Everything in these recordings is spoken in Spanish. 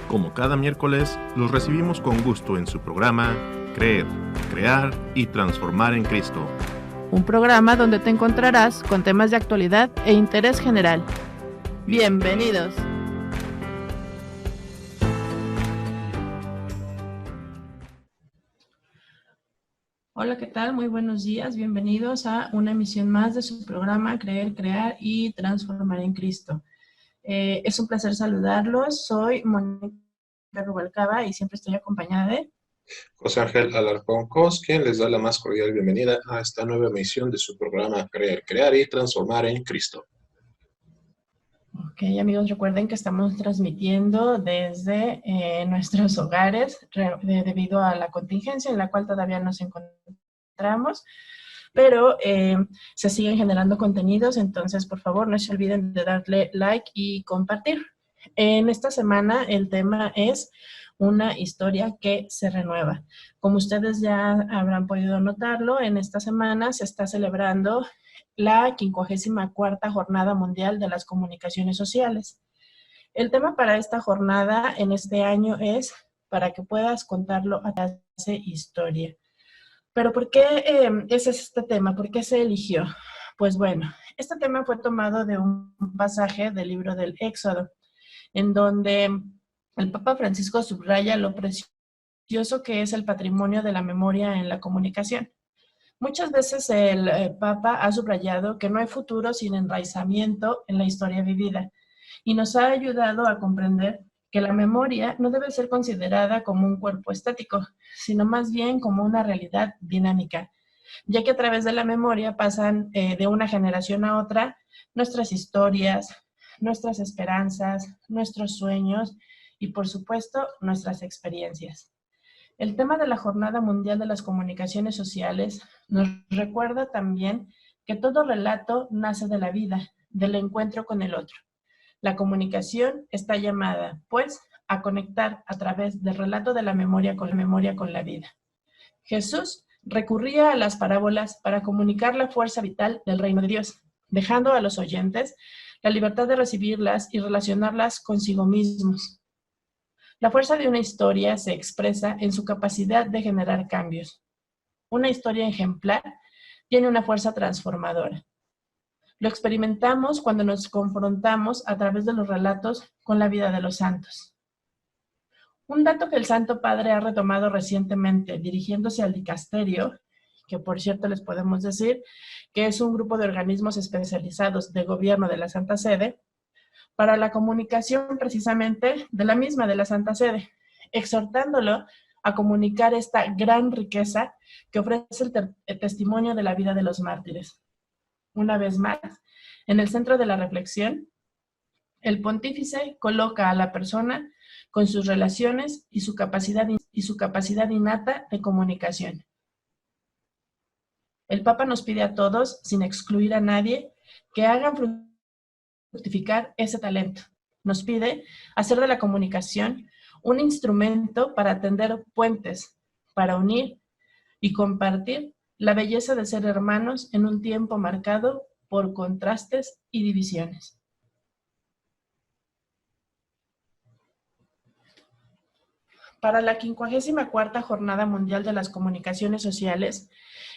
Como cada miércoles, los recibimos con gusto en su programa Creer, Crear y Transformar en Cristo. Un programa donde te encontrarás con temas de actualidad e interés general. ¡Bienvenidos! Hola, ¿qué tal? Muy buenos días. Bienvenidos a una emisión más de su programa Creer, Crear y Transformar en Cristo. Es un placer saludarlos. Soy Mónica Rubalcaba y siempre estoy acompañada de José Ángel Alarcón Cos, quien les da la más cordial bienvenida a esta nueva emisión de su programa Creer, Crear y Transformar en Cristo. Ok, amigos, recuerden que estamos transmitiendo desde nuestros hogares debido a la contingencia en la cual todavía nos encontramos, pero se siguen generando contenidos, entonces por favor no se olviden de darle like y compartir. En esta semana el tema es una historia que se renueva. Como ustedes ya habrán podido notarlo, en esta semana se está celebrando la 54ª Jornada Mundial de las Comunicaciones Sociales. El tema para esta jornada en este año es para que puedas contarlo a clase historia. Pero ¿por qué ese es este tema? ¿Por qué se eligió? Pues bueno, este tema fue tomado de un pasaje del libro del Éxodo, en donde el Papa Francisco subraya lo precioso que es el patrimonio de la memoria en la comunicación. Muchas veces el Papa ha subrayado que no hay futuro sin enraizamiento en la historia vivida y nos ha ayudado a comprender que la memoria no debe ser considerada como un cuerpo estático, sino más bien como una realidad dinámica, ya que a través de la memoria pasan de una generación a otra nuestras historias, nuestras esperanzas, nuestros sueños y, por supuesto, nuestras experiencias. El tema de la Jornada Mundial de las Comunicaciones Sociales nos recuerda también que todo relato nace de la vida, del encuentro con el otro. La comunicación está llamada, pues, a conectar a través del relato de la memoria con la vida. Jesús recurría a las parábolas para comunicar la fuerza vital del reino de Dios, dejando a los oyentes la libertad de recibirlas y relacionarlas consigo mismos. La fuerza de una historia se expresa en su capacidad de generar cambios. Una historia ejemplar tiene una fuerza transformadora. Lo experimentamos cuando nos confrontamos a través de los relatos con la vida de los santos. Un dato que el Santo Padre ha retomado recientemente dirigiéndose al dicasterio, que por cierto les podemos decir que es un grupo de organismos especializados de gobierno de la Santa Sede, para la comunicación precisamente de la misma, de la Santa Sede, exhortándolo a comunicar esta gran riqueza que ofrece el testimonio de la vida de los mártires. Una vez más, en el centro de la reflexión, el pontífice coloca a la persona con sus relaciones y su capacidad innata de comunicación. El Papa nos pide a todos, sin excluir a nadie, que hagan fructificar ese talento. Nos pide hacer de la comunicación un instrumento para tender puentes, para unir y compartir la belleza de ser hermanos en un tiempo marcado por contrastes y divisiones. Para la 54ª Jornada Mundial de las Comunicaciones Sociales,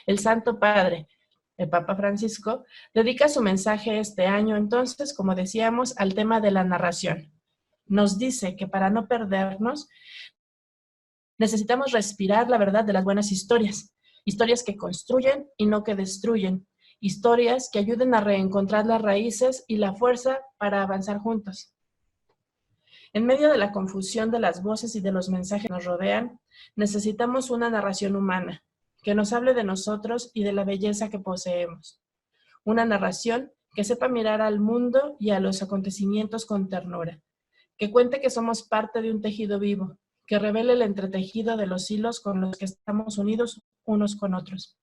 el Santo Padre, el Papa Francisco, dedica su mensaje este año, entonces, como decíamos, al tema de la narración. Nos dice que para no perdernos, necesitamos respirar la verdad de las buenas historias, historias que construyen y no que destruyen, historias que ayuden a reencontrar las raíces y la fuerza para avanzar juntos. En medio de la confusión de las voces y de los mensajes que nos rodean, necesitamos una narración humana, que nos hable de nosotros y de la belleza que poseemos. Una narración que sepa mirar al mundo y a los acontecimientos con ternura, que cuente que somos parte de un tejido vivo, que revele el entretejido de los hilos con los que estamos unidos unos con otros,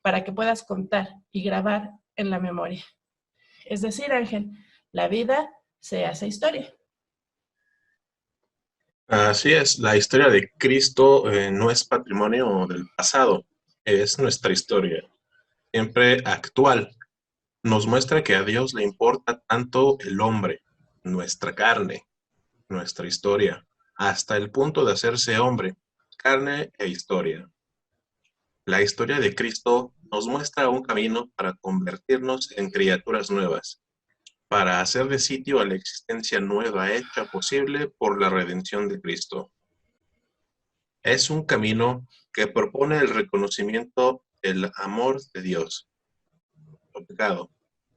para que puedas contar y grabar en la memoria. Es decir, Ángel, la vida se hace historia. Así es, la historia de Cristo no es patrimonio del pasado, es nuestra historia, siempre actual. Nos muestra que a Dios le importa tanto el hombre, nuestra carne, nuestra historia. hasta el punto de hacerse hombre, carne e historia. La historia de Cristo nos muestra un camino para convertirnos en criaturas nuevas, para hacerle sitio a la existencia nueva hecha posible por la redención de Cristo. Es un camino que propone el reconocimiento del amor de Dios, el pecado,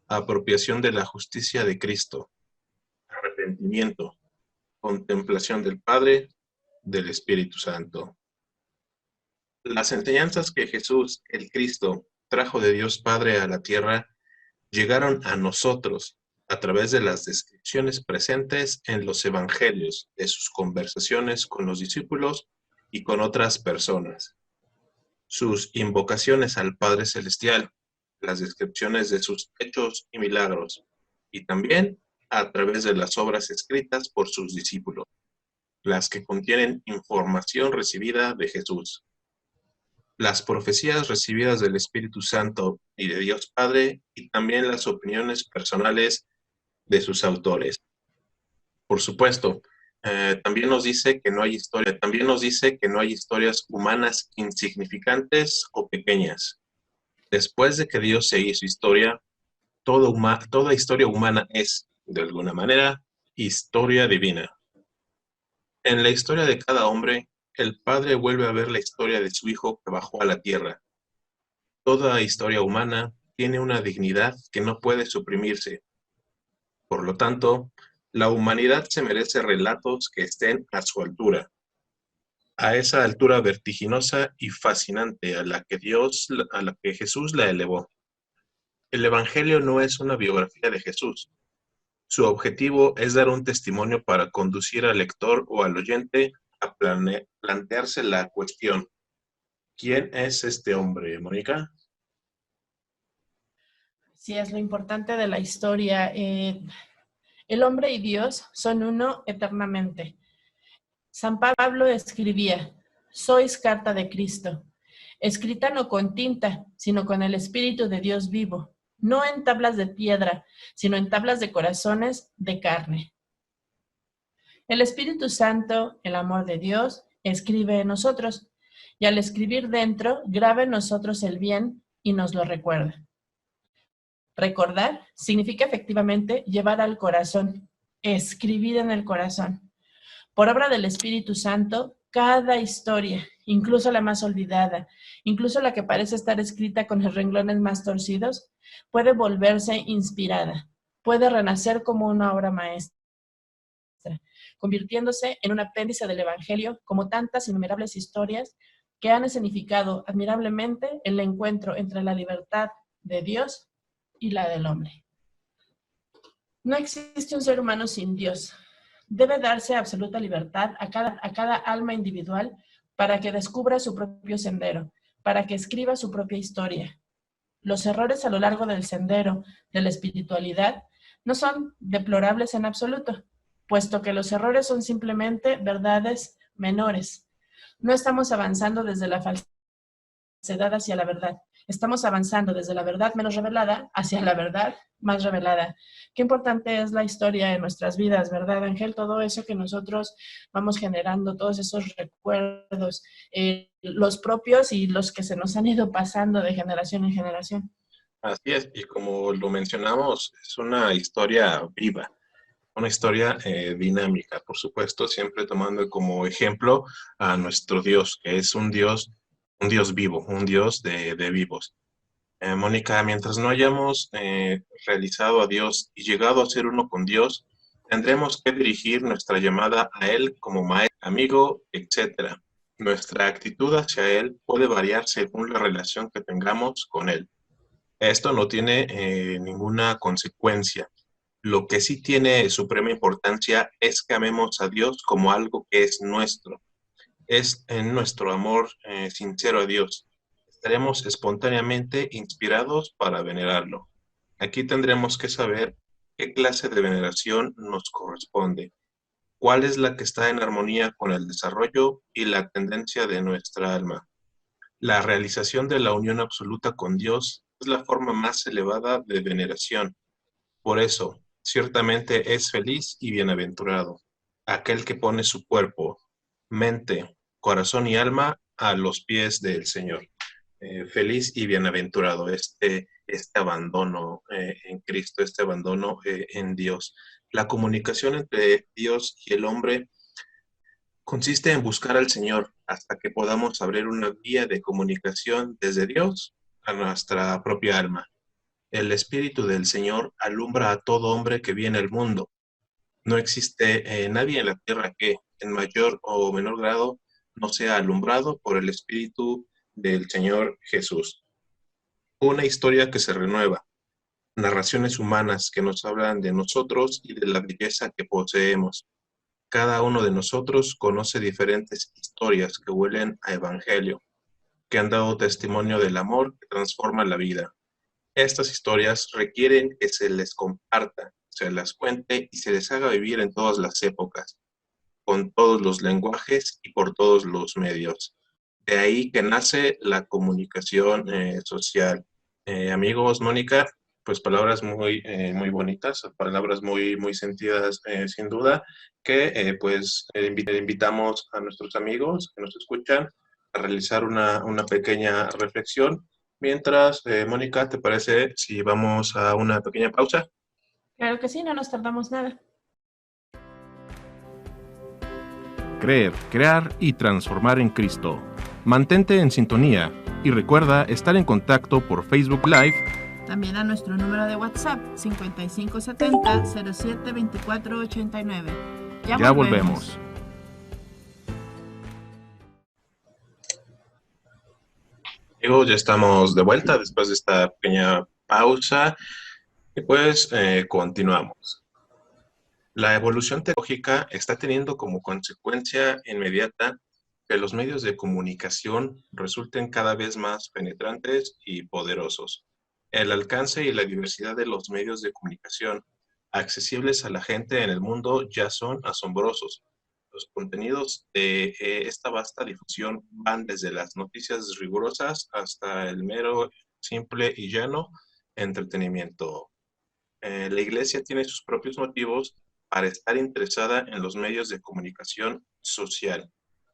apropiación de la justicia de Cristo, arrepentimiento, contemplación del Padre, del Espíritu Santo. Las enseñanzas que Jesús, el Cristo, trajo de Dios Padre a la tierra, llegaron a nosotros a través de las descripciones presentes en los evangelios de sus conversaciones con los discípulos y con otras personas, sus invocaciones al Padre Celestial, las descripciones de sus hechos y milagros, y también a través de las obras escritas por sus discípulos, las que contienen información recibida de Jesús. Las profecías recibidas del Espíritu Santo y de Dios Padre, y también las opiniones personales de sus autores. Por supuesto, también nos dice que no hay historias humanas insignificantes o pequeñas. Después de que Dios se hizo historia, toda historia humana es, de alguna manera, historia divina. En la historia de cada hombre, el Padre vuelve a ver la historia de su Hijo que bajó a la tierra. Toda historia humana tiene una dignidad que no puede suprimirse. Por lo tanto, la humanidad se merece relatos que estén a su altura, a esa altura vertiginosa y fascinante a la que Jesús la elevó. El Evangelio no es una biografía de Jesús. Su objetivo es dar un testimonio para conducir al lector o al oyente a plantearse la cuestión: ¿quién es este hombre, Mónica? Sí, es lo importante de la historia. El hombre y Dios son uno eternamente. San Pablo escribía: sois carta de Cristo, escrita no con tinta, sino con el Espíritu de Dios vivo, no en tablas de piedra, sino en tablas de corazones de carne. El Espíritu Santo, el amor de Dios, escribe en nosotros, y al escribir dentro, graba en nosotros el bien y nos lo recuerda. Recordar significa efectivamente llevar al corazón, escribir en el corazón. Por obra del Espíritu Santo, cada historia, incluso la más olvidada, incluso la que parece estar escrita con los renglones más torcidos, puede volverse inspirada, puede renacer como una obra maestra, convirtiéndose en un apéndice del Evangelio, como tantas innumerables historias que han escenificado admirablemente el encuentro entre la libertad de Dios y la del hombre. No existe un ser humano sin Dios. Debe darse absoluta libertad a cada alma individual para que descubra su propio sendero, para que escriba su propia historia. Los errores a lo largo del sendero de la espiritualidad no son deplorables en absoluto, puesto que los errores son simplemente verdades menores. No estamos avanzando desde la falsedad hacia la verdad. Estamos avanzando desde la verdad menos revelada hacia la verdad más revelada. Qué importante es la historia en nuestras vidas, ¿verdad, Ángel? Todo eso que nosotros vamos generando, todos esos recuerdos, los propios y los que se nos han ido pasando de generación en generación. Así es, y como lo mencionamos, es una historia viva, una historia dinámica, por supuesto, siempre tomando como ejemplo a nuestro Dios, que es un Dios vivo, un Dios de vivos. Mónica, mientras no hayamos realizado a Dios y llegado a ser uno con Dios, tendremos que dirigir nuestra llamada a Él como maestro, amigo, etc. Nuestra actitud hacia Él puede variar según la relación que tengamos con Él. Esto no tiene ninguna consecuencia. Lo que sí tiene suprema importancia es que amemos a Dios como algo que es nuestro. Es en nuestro amor sincero a Dios. Estaremos espontáneamente inspirados para venerarlo. Aquí tendremos que saber qué clase de veneración nos corresponde, cuál es la que está en armonía con el desarrollo y la tendencia de nuestra alma. La realización de la unión absoluta con Dios es la forma más elevada de veneración. Por eso, ciertamente es feliz y bienaventurado aquel que pone su cuerpo, mente, corazón y alma a los pies del Señor. Feliz y bienaventurado este abandono en Cristo, este abandono en Dios. La comunicación entre Dios y el hombre consiste en buscar al Señor hasta que podamos abrir una vía de comunicación desde Dios a nuestra propia alma. El Espíritu del Señor alumbra a todo hombre que viene al mundo. No existe nadie en la tierra que, en mayor o menor grado, no sea alumbrado por el Espíritu del Señor Jesús. Una historia que se renueva, narraciones humanas que nos hablan de nosotros y de la belleza que poseemos. Cada uno de nosotros conoce diferentes historias que huelen a evangelio, que han dado testimonio del amor que transforma la vida. Estas historias requieren que se les comparta, se las cuente y se les haga vivir en todas las épocas, con todos los lenguajes y por todos los medios. De ahí que nace la comunicación social. Amigos, Mónica, pues palabras muy bonitas, palabras muy sentidas sin duda, que invitamos a nuestros amigos que nos escuchan a realizar una pequeña reflexión. Mientras, Mónica, ¿te parece si vamos a una pequeña pausa? Claro que sí, no nos tardamos nada. Creer, crear y transformar en Cristo. Mantente en sintonía y recuerda estar en contacto por Facebook Live. También a nuestro número de WhatsApp 5570-072489. Ya volvemos. Amigos, ya estamos de vuelta después de esta pequeña pausa y pues continuamos. La evolución tecnológica está teniendo como consecuencia inmediata que los medios de comunicación resulten cada vez más penetrantes y poderosos. El alcance y la diversidad de los medios de comunicación accesibles a la gente en el mundo ya son asombrosos. Los contenidos de esta vasta difusión van desde las noticias rigurosas hasta el mero, simple y llano entretenimiento. La Iglesia tiene sus propios motivos para estar interesada en los medios de comunicación social.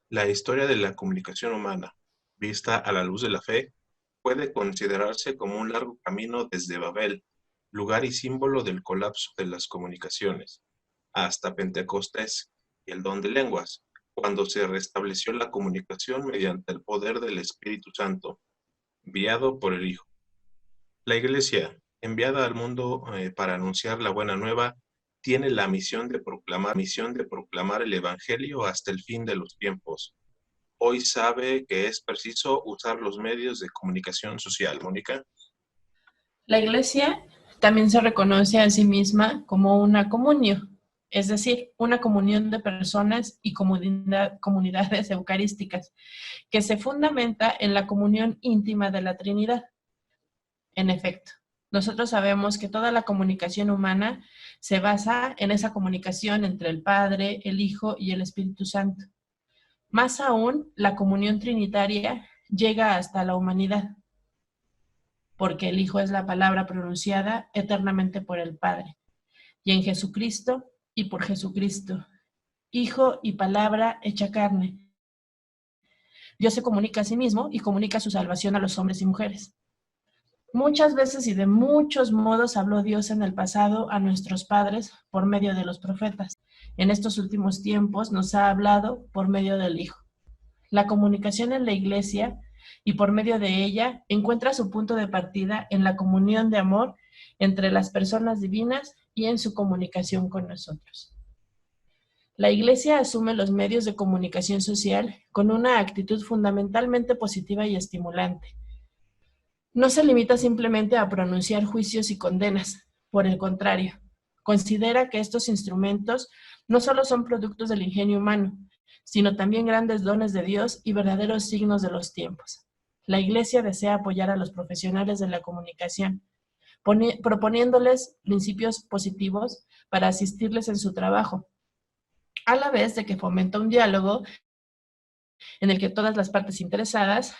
La historia de la comunicación humana, vista a la luz de la fe, puede considerarse como un largo camino desde Babel, lugar y símbolo del colapso de las comunicaciones, hasta Pentecostés y el don de lenguas, cuando se restableció la comunicación mediante el poder del Espíritu Santo, enviado por el Hijo. La Iglesia, enviada al mundo para anunciar la buena nueva, tiene la misión de proclamar el Evangelio hasta el fin de los tiempos. Hoy sabe que es preciso usar los medios de comunicación social. Mónica. La Iglesia también se reconoce a sí misma como una comunio, es decir, una comunión de personas y comunidades eucarísticas, que se fundamenta en la comunión íntima de la Trinidad. En efecto, nosotros sabemos que toda la comunicación humana se basa en esa comunicación entre el Padre, el Hijo y el Espíritu Santo. Más aún, la comunión trinitaria llega hasta la humanidad, porque el Hijo es la palabra pronunciada eternamente por el Padre, y en Jesucristo y por Jesucristo, Hijo y palabra hecha carne. Dios se comunica a sí mismo y comunica su salvación a los hombres y mujeres. Muchas veces y de muchos modos habló Dios en el pasado a nuestros padres por medio de los profetas. En estos últimos tiempos nos ha hablado por medio del Hijo. La comunicación en la Iglesia y por medio de ella encuentra su punto de partida en la comunión de amor entre las personas divinas y en su comunicación con nosotros. La Iglesia asume los medios de comunicación social con una actitud fundamentalmente positiva y estimulante. No se limita simplemente a pronunciar juicios y condenas. Por el contrario, considera que estos instrumentos no solo son productos del ingenio humano, sino también grandes dones de Dios y verdaderos signos de los tiempos. La Iglesia desea apoyar a los profesionales de la comunicación, proponiéndoles principios positivos para asistirles en su trabajo, a la vez de que fomenta un diálogo en el que todas las partes interesadas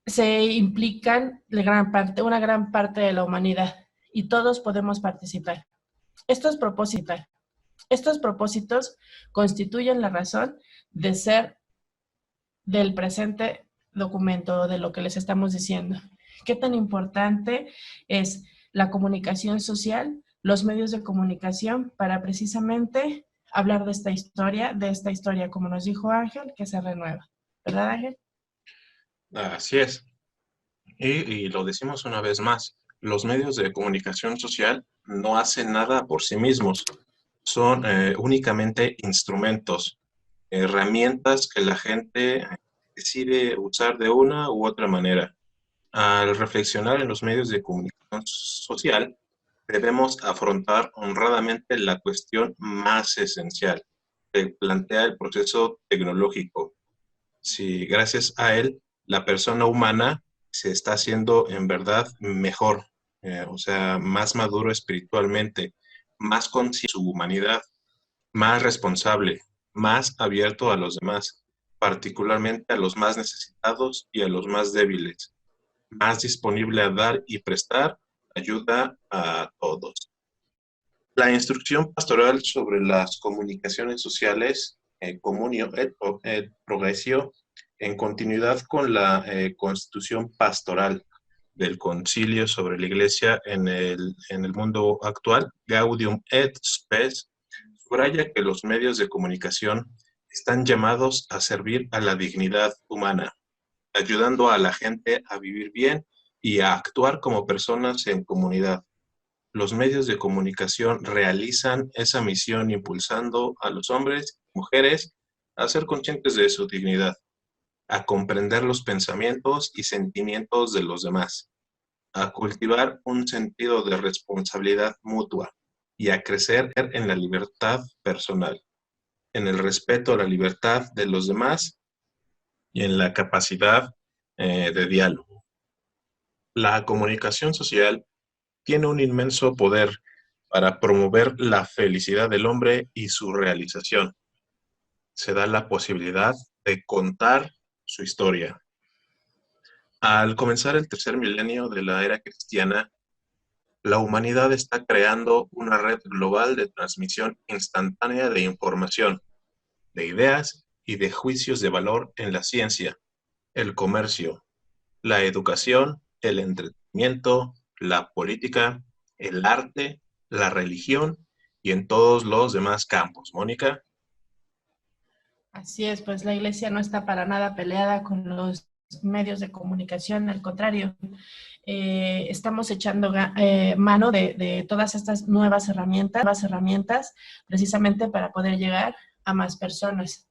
se implican una gran parte de la humanidad y todos podemos participar. Esto es propósito. Estos propósitos constituyen la razón de ser del presente documento, de lo que les estamos diciendo. ¿Qué tan importante es la comunicación social, los medios de comunicación, para precisamente hablar de esta historia, como nos dijo Ángel, que se renueva? ¿Verdad, Ángel? Así es. Y lo decimos una vez más, los medios de comunicación social no hacen nada por sí mismos, son únicamente instrumentos, herramientas que la gente decide usar de una u otra manera. Al reflexionar en los medios de comunicación social, debemos afrontar honradamente la cuestión más esencial que plantea el proceso tecnológico. Si gracias a él la persona humana se está haciendo en verdad mejor, o sea, más maduro espiritualmente, más consciente de su humanidad, más responsable, más abierto a los demás, particularmente a los más necesitados y a los más débiles, más disponible a dar y prestar ayuda a todos. La instrucción pastoral sobre las comunicaciones sociales, Communio et Progressio, en continuidad con la constitución pastoral del Concilio sobre la Iglesia en el mundo actual, Gaudium et Spes, subraya que los medios de comunicación están llamados a servir a la dignidad humana, ayudando a la gente a vivir bien y a actuar como personas en comunidad. Los medios de comunicación realizan esa misión impulsando a los hombres y mujeres a ser conscientes de su dignidad, a comprender los pensamientos y sentimientos de los demás, a cultivar un sentido de responsabilidad mutua y a crecer en la libertad personal, en el respeto a la libertad de los demás y en la capacidad de diálogo. La comunicación social tiene un inmenso poder para promover la felicidad del hombre y su realización. Se da la posibilidad de contar su historia. Al comenzar el tercer milenio de la era cristiana, la humanidad está creando una red global de transmisión instantánea de información, de ideas y de juicios de valor en la ciencia, el comercio, la educación, el entretenimiento, la política, el arte, la religión y en todos los demás campos. Mónica. Así es, pues la Iglesia no está para nada peleada con los medios de comunicación, al contrario, estamos echando mano de todas estas nuevas herramientas precisamente para poder llegar a más personas.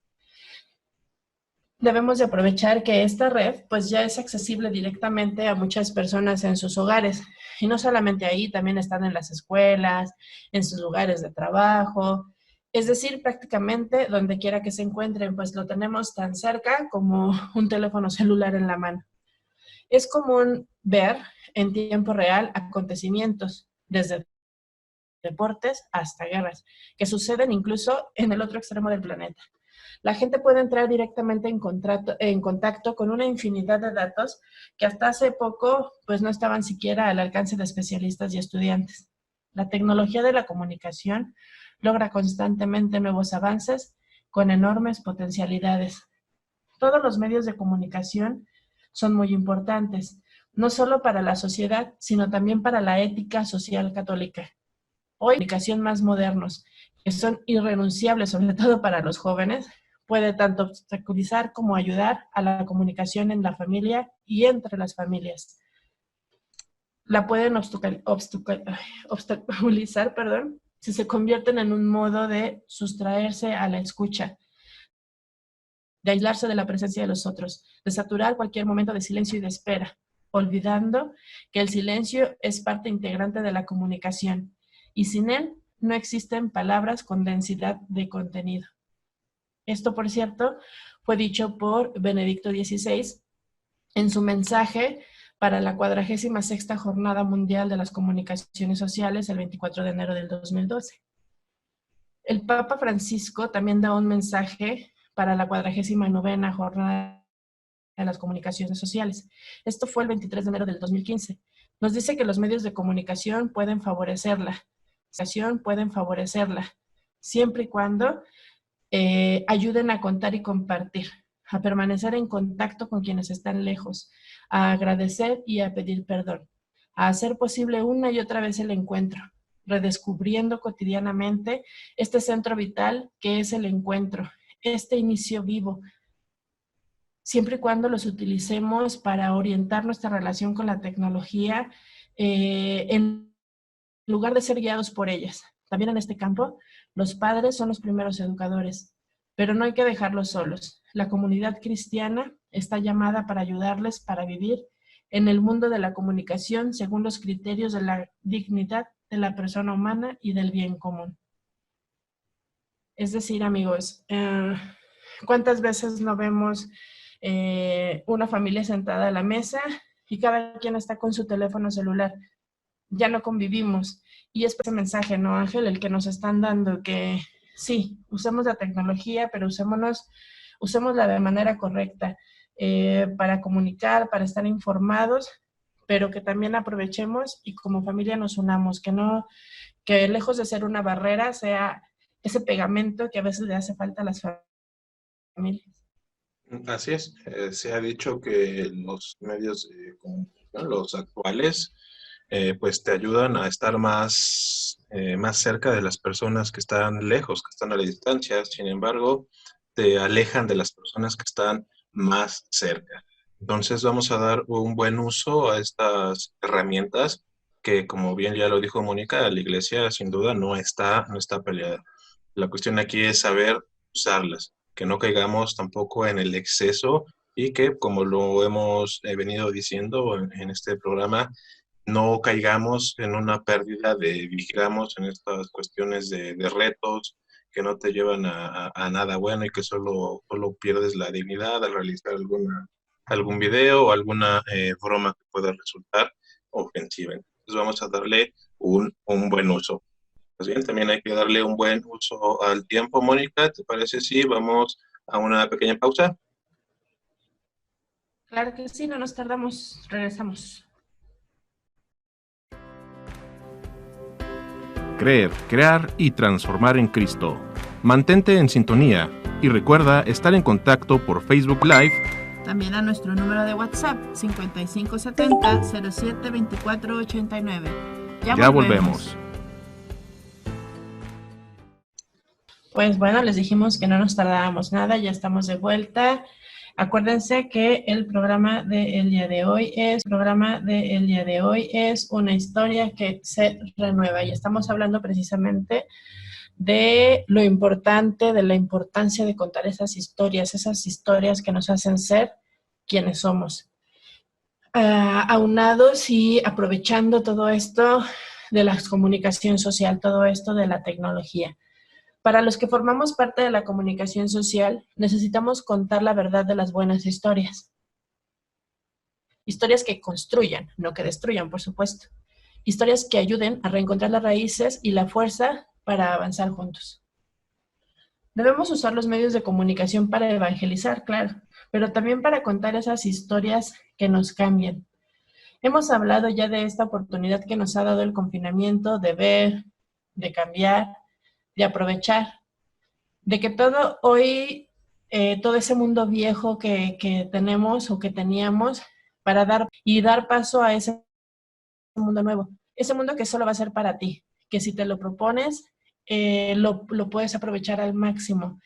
Debemos de aprovechar que esta red pues ya es accesible directamente a muchas personas en sus hogares, y no solamente ahí, también están en las escuelas, en sus lugares de trabajo, es decir, prácticamente donde quiera que se encuentren, pues lo tenemos tan cerca como un teléfono celular en la mano. Es común ver en tiempo real acontecimientos, desde deportes hasta guerras, que suceden incluso en el otro extremo del planeta. La gente puede entrar directamente en contacto con una infinidad de datos que hasta hace poco pues no estaban siquiera al alcance de especialistas y estudiantes. La tecnología de la comunicación logra constantemente nuevos avances con enormes potencialidades. Todos los medios de comunicación son muy importantes, no solo para la sociedad, sino también para la ética social católica. Hoy, comunicación más modernos, que son irrenunciables, sobre todo para los jóvenes, puede tanto obstaculizar como ayudar a la comunicación en la familia y entre las familias. La pueden obstaculizar, si se convierten en un modo de sustraerse a la escucha, de aislarse de la presencia de los otros, de saturar cualquier momento de silencio y de espera, olvidando que el silencio es parte integrante de la comunicación y sin él no existen palabras con densidad de contenido. Esto, por cierto, fue dicho por Benedicto XVI en su mensaje para la 46ª Jornada Mundial de las Comunicaciones Sociales el 24 de enero del 2012. El Papa Francisco también da un mensaje para la 49ª Jornada de las Comunicaciones Sociales. Esto fue el 23 de enero del 2015. Nos dice que los medios de comunicación pueden favorecerla, siempre y cuando ayuden a contar y compartir, a permanecer en contacto con quienes están lejos, a agradecer y a pedir perdón, a hacer posible una y otra vez el encuentro, redescubriendo cotidianamente este centro vital que es el encuentro, este inicio vivo, siempre y cuando los utilicemos para orientar nuestra relación con la tecnología en lugar de ser guiados por ellas. También en este campo, los padres son los primeros educadores, pero no hay que dejarlos solos. La comunidad cristiana está llamada para ayudarles para vivir en el mundo de la comunicación según los criterios de la dignidad de la persona humana y del bien común. Es decir, amigos, ¿cuántas veces no vemos una familia sentada a la mesa y cada quien está con su teléfono celular? Ya no convivimos. Y es ese mensaje, ¿no, Ángel? El que nos están dando, que sí, usemos la tecnología, pero usémosla de manera correcta para comunicar, para estar informados, pero que también aprovechemos y como familia nos unamos, que lejos de ser una barrera, sea ese pegamento que a veces le hace falta a las familias. Así es, se ha dicho que los medios de comunicación, los actuales, pues te ayudan a estar más cerca de las personas que están lejos, que están a la distancia. Sin embargo, te alejan de las personas que están más cerca. Entonces vamos a dar un buen uso a estas herramientas que, como bien ya lo dijo Mónica, la iglesia sin duda no está peleada. La cuestión aquí es saber usarlas, que no caigamos tampoco en el exceso y que, como lo hemos venido diciendo en este programa, no caigamos en una pérdida vigilamos en estas cuestiones de retos que no te llevan a nada bueno y que solo pierdes la dignidad al realizar algún video o alguna broma que pueda resultar ofensiva. Entonces vamos a darle un buen uso. Pues bien, también hay que darle un buen uso al tiempo. Mónica, ¿te parece si vamos a una pequeña pausa? Claro que sí, no nos tardamos, regresamos. Creer, crear y transformar en Cristo. Mantente en sintonía y recuerda estar en contacto por Facebook Live. También a nuestro número de WhatsApp 5570-072489. Ya volvemos. Pues bueno, les dijimos que no nos tardábamos nada, ya estamos de vuelta. Acuérdense que el programa del día de hoy es una historia que se renueva y estamos hablando precisamente de lo importante, de la importancia de contar esas historias que nos hacen ser quienes somos. Aunados y aprovechando todo esto de la comunicación social, todo esto de la tecnología. Para los que formamos parte de la comunicación social, necesitamos contar la verdad de las buenas historias. Historias que construyan, no que destruyan, por supuesto. Historias que ayuden a reencontrar las raíces y la fuerza para avanzar juntos. Debemos usar los medios de comunicación para evangelizar, claro, pero también para contar esas historias que nos cambian. Hemos hablado ya de esta oportunidad que nos ha dado el confinamiento de ver, de cambiar, de aprovechar, de que todo hoy, todo ese mundo viejo que tenemos o que teníamos para dar paso a ese mundo nuevo, ese mundo que solo va a ser para ti, que si te lo propones, lo puedes aprovechar al máximo.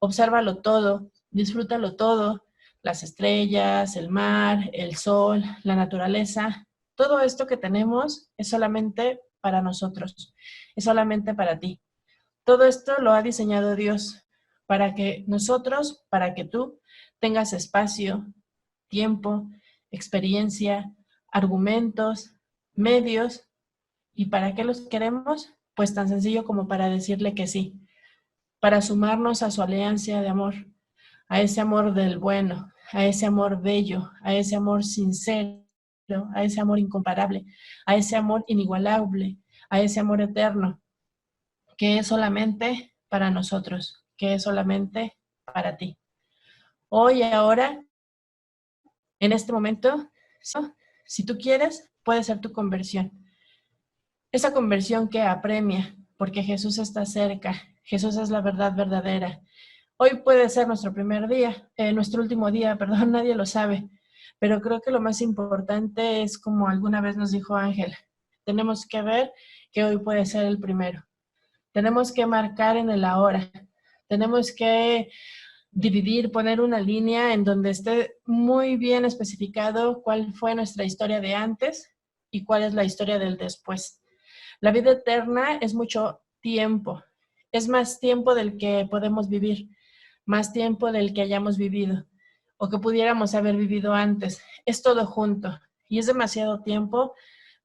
Obsérvalo todo, disfrútalo todo, las estrellas, el mar, el sol, la naturaleza, todo esto que tenemos es solamente para nosotros, es solamente para ti. Todo esto lo ha diseñado Dios para que nosotros, para que tú tengas espacio, tiempo, experiencia, argumentos, medios. ¿Y para qué los queremos? Pues tan sencillo como para decirle que sí, para sumarnos a su alianza de amor, a ese amor del bueno, a ese amor bello, a ese amor sincero, a ese amor incomparable, a ese amor inigualable, a ese amor eterno, que es solamente para nosotros, que es solamente para ti. Hoy, ahora, en este momento, si tú quieres, puede ser tu conversión. Esa conversión que apremia, porque Jesús está cerca. Jesús es la verdad verdadera. Hoy puede ser nuestro primer día, nuestro último día, perdón, nadie lo sabe. Pero creo que lo más importante es, como alguna vez nos dijo Ángel, tenemos que ver que hoy puede ser el primero. Tenemos que marcar en el ahora. Tenemos que dividir, poner una línea en donde esté muy bien especificado cuál fue nuestra historia de antes y cuál es la historia del después. La vida eterna es mucho tiempo. Es más tiempo del que podemos vivir, más tiempo del que hayamos vivido o que pudiéramos haber vivido antes. Es todo junto y es demasiado tiempo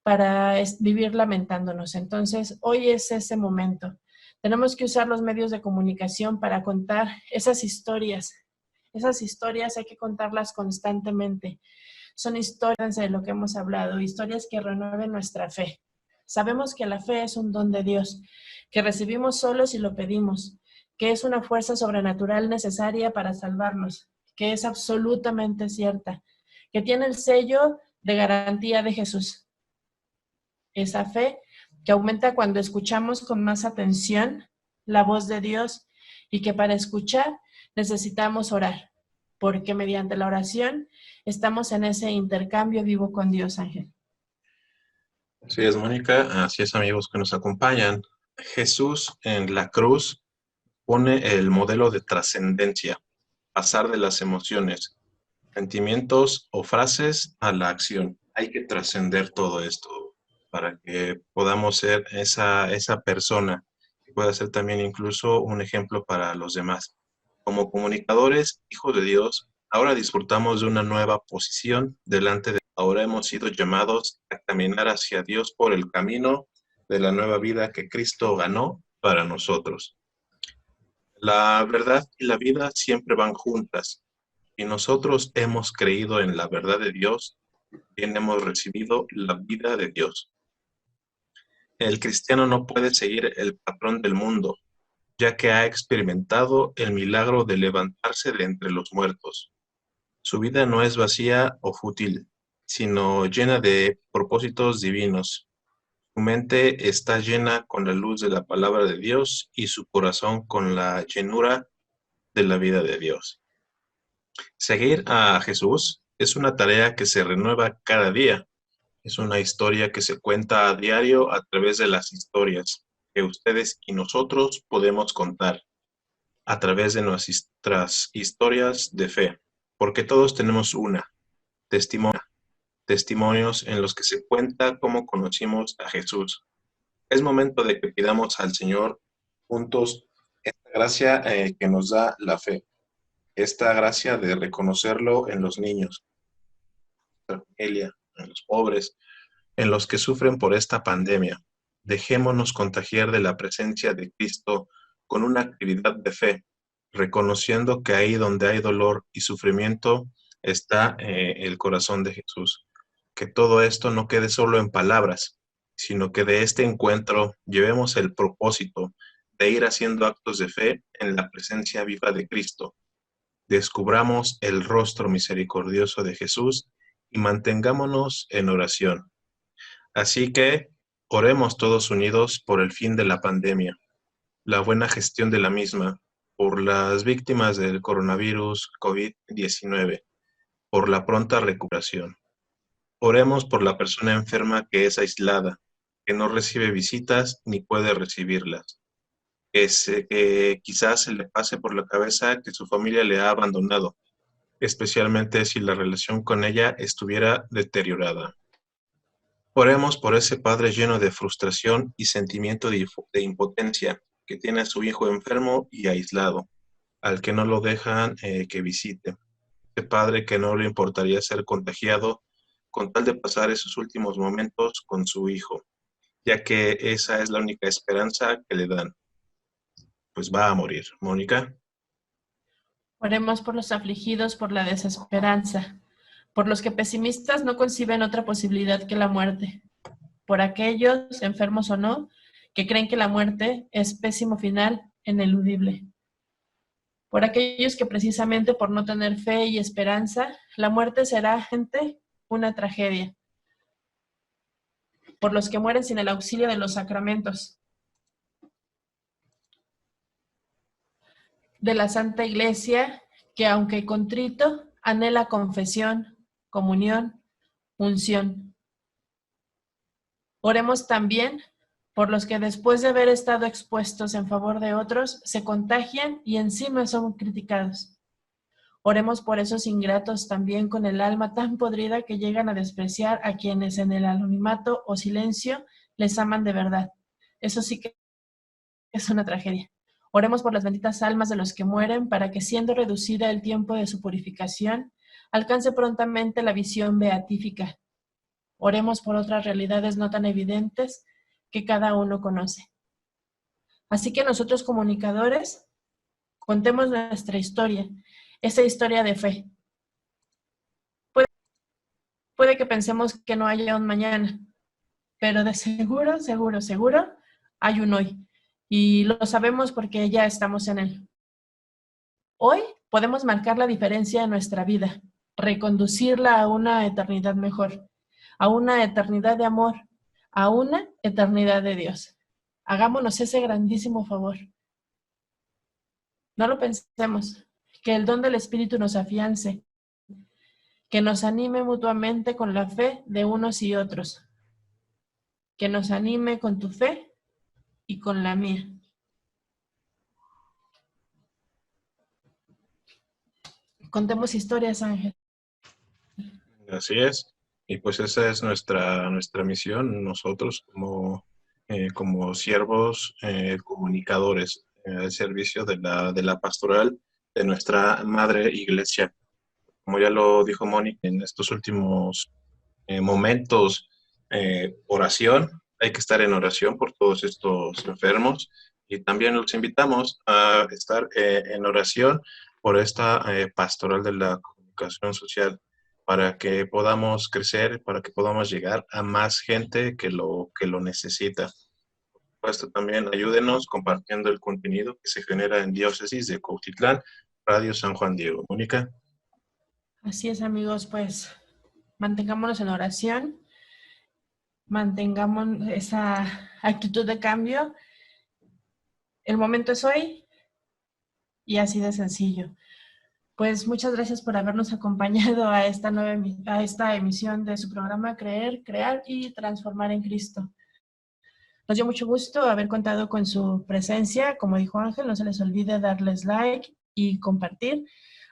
para vivir lamentándonos. Entonces, hoy es ese momento. Tenemos que usar los medios de comunicación para contar esas historias. Esas historias hay que contarlas constantemente. Son historias de lo que hemos hablado, historias que renueven nuestra fe. Sabemos que la fe es un don de Dios, que recibimos solo si lo pedimos, que es una fuerza sobrenatural necesaria para salvarnos, que es absolutamente cierta, que tiene el sello de garantía de Jesús. Esa fe que aumenta cuando escuchamos con más atención la voz de Dios y que para escuchar necesitamos orar, porque mediante la oración estamos en ese intercambio vivo con Dios, Ángel. Así es, Mónica, así es, amigos que nos acompañan. Jesús en la cruz pone el modelo de trascendencia, pasar de las emociones, sentimientos o frases a la acción. Hay que trascender todo esto para que podamos ser esa persona que pueda ser también incluso un ejemplo para los demás. Como comunicadores, hijos de Dios, ahora disfrutamos de una nueva posición delante de Dios. Ahora hemos sido llamados a caminar hacia Dios por el camino de la nueva vida que Cristo ganó para nosotros. La verdad y la vida siempre van juntas. Y nosotros hemos creído en la verdad de Dios, bien hemos recibido la vida de Dios. El cristiano no puede seguir el patrón del mundo, ya que ha experimentado el milagro de levantarse de entre los muertos. Su vida no es vacía o fútil, sino llena de propósitos divinos. Su mente está llena con la luz de la palabra de Dios y su corazón con la llenura de la vida de Dios. Seguir a Jesús es una tarea que se renueva cada día. Es una historia que se cuenta a diario a través de las historias que ustedes y nosotros podemos contar a través de nuestras historias de fe, porque todos tenemos testimonios en los que se cuenta cómo conocimos a Jesús. Es momento de que pidamos al Señor juntos esta gracia que nos da la fe, esta gracia de reconocerlo en los niños, en la familia, en los pobres, en los que sufren por esta pandemia. Dejémonos contagiar de la presencia de Cristo con una actividad de fe, reconociendo que ahí donde hay dolor y sufrimiento está el corazón de Jesús. Que todo esto no quede solo en palabras, sino que de este encuentro llevemos el propósito de ir haciendo actos de fe en la presencia viva de Cristo. Descubramos el rostro misericordioso de Jesús y mantengámonos en oración. Así que oremos todos unidos por el fin de la pandemia, la buena gestión de la misma, por las víctimas del coronavirus COVID-19, por la pronta recuperación. Oremos por la persona enferma que es aislada, que no recibe visitas ni puede recibirlas, que quizás se le pase por la cabeza que su familia le ha abandonado, especialmente si la relación con ella estuviera deteriorada. Oremos por ese padre lleno de frustración y sentimiento de impotencia, que tiene a su hijo enfermo y aislado, al que no lo dejan que visite. Ese padre que no le importaría ser contagiado con tal de pasar esos últimos momentos con su hijo, ya que esa es la única esperanza que le dan. Pues va a morir. Mónica. Oremos por los afligidos por la desesperanza, por los que pesimistas no conciben otra posibilidad que la muerte, por aquellos, enfermos o no, que creen que la muerte es pésimo final, ineludible, por aquellos que precisamente por no tener fe y esperanza, la muerte será, gente, una tragedia, por los que mueren sin el auxilio de los sacramentos, de la Santa Iglesia, que aunque contrito, anhela confesión, comunión, unción. Oremos también por los que después de haber estado expuestos en favor de otros, se contagian y encima son criticados. Oremos por esos ingratos también con el alma tan podrida que llegan a despreciar a quienes en el anonimato o silencio les aman de verdad. Eso sí que es una tragedia. Oremos por las benditas almas de los que mueren para que, siendo reducida el tiempo de su purificación, alcance prontamente la visión beatífica. Oremos por otras realidades no tan evidentes que cada uno conoce. Así que nosotros, comunicadores, contemos nuestra historia, esa historia de fe. Puede que pensemos que no haya un mañana, pero de seguro, seguro, seguro, hay un hoy. Y lo sabemos porque ya estamos en él. Hoy podemos marcar la diferencia en nuestra vida, reconducirla a una eternidad mejor, a una eternidad de amor, a una eternidad de Dios. Hagámonos ese grandísimo favor. No lo pensemos, que el don del Espíritu nos afiance, que nos anime mutuamente con la fe de unos y otros, que nos anime con tu fe y con la mía. Contemos historias, Ángel. Así es. Y pues esa es nuestra misión, nosotros como siervos comunicadores al servicio de la pastoral de nuestra madre iglesia. Como ya lo dijo Mónica, en estos últimos momentos, oración, hay que estar en oración por todos estos enfermos, y también los invitamos a estar en oración por esta pastoral de la comunicación social, para que podamos crecer, para que podamos llegar a más gente que lo necesita. Por supuesto, también ayúdenos compartiendo el contenido que se genera en Diócesis de Cuautitlán, Radio San Juan Diego. Mónica. Así es, amigos, pues mantengámonos en oración, mantengamos esa actitud de cambio. El momento es hoy y así de sencillo. Pues muchas gracias por habernos acompañado a esta emisión de su programa Creer, Crear y Transformar en Cristo. Nos dio mucho gusto haber contado con su presencia. Como dijo Ángel, no se les olvide darles like y compartir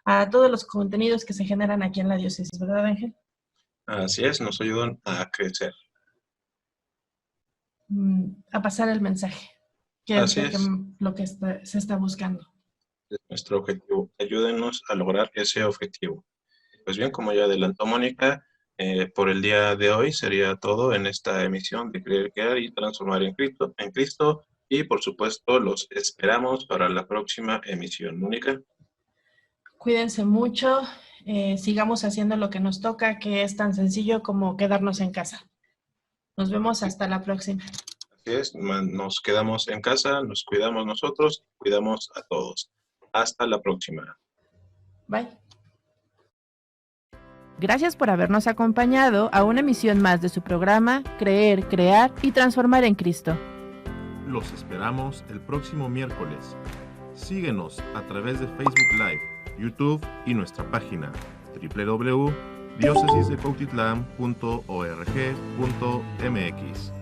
a todos los contenidos que se generan aquí en la diócesis, ¿verdad, Ángel? Así es, nos ayudan a crecer. A pasar el mensaje, que es lo que se está buscando. Es nuestro objetivo. Ayúdenos a lograr ese objetivo. Pues bien, como ya adelantó Mónica, por el día de hoy sería todo en esta emisión de Creer, Crear y Transformar en Cristo, y por supuesto los esperamos para la próxima emisión. Mónica. Cuídense mucho, sigamos haciendo lo que nos toca, que es tan sencillo como quedarnos en casa. Nos vemos hasta la próxima. Así es, nos quedamos en casa, nos cuidamos nosotros, cuidamos a todos. Hasta la próxima. Bye. Gracias por habernos acompañado a una emisión más de su programa Creer, Crear y Transformar en Cristo. Los esperamos el próximo miércoles. Síguenos a través de Facebook Live, YouTube y nuestra página www.diocesisdecuautitlán.org.mx.